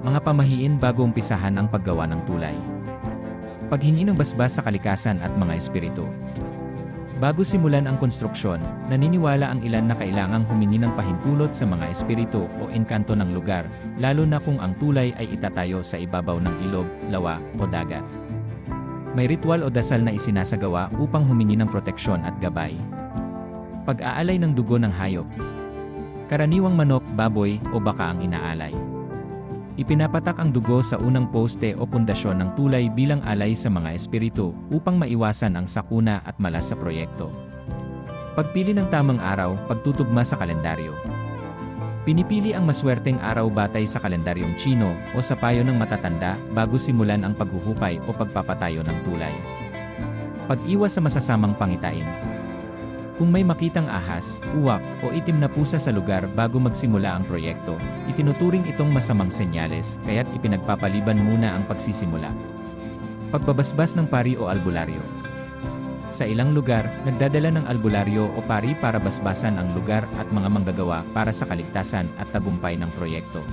Mga pamahiin bago umpisahan ang paggawa ng tulay. Paghingi ng basbas sa kalikasan at mga espiritu. Bago simulan ang konstruksyon, naniniwala ang ilan na kailangang humingi ng pahimpulot sa mga espiritu o engkanto ng lugar, lalo na kung ang tulay ay itatayo sa ibabaw ng ilog, lawa, o dagat. May ritual o dasal na isinasagawa upang humingi ng proteksyon at gabay. Pag-aalay ng dugo ng hayop. Karaniwang manok, baboy, o baka ang inaalay. Ipinapatak ang dugo sa unang poste o pundasyon ng tulay bilang alay sa mga espiritu upang maiwasan ang sakuna at malas sa proyekto. Pagpili ng tamang araw, pagtutugma sa kalendaryo. Pinipili ang maswerteng araw batay sa kalendaryong Tsino o sa payo ng matatanda bago simulan ang paghuhukay o pagpapatayo ng tulay. Pag-iwas sa masasamang pangitain. Kung may makitang ahas, uwak, o itim na pusa sa lugar bago magsimula ang proyekto, itinuturing itong masamang senyales kaya't ipinagpapaliban muna ang pagsisimula. Pagbabasbas ng pari o albularyo. Sa ilang lugar, nagdadala ng albularyo o pari para basbasan ang lugar at mga manggagawa para sa kaligtasan at tagumpay ng proyekto.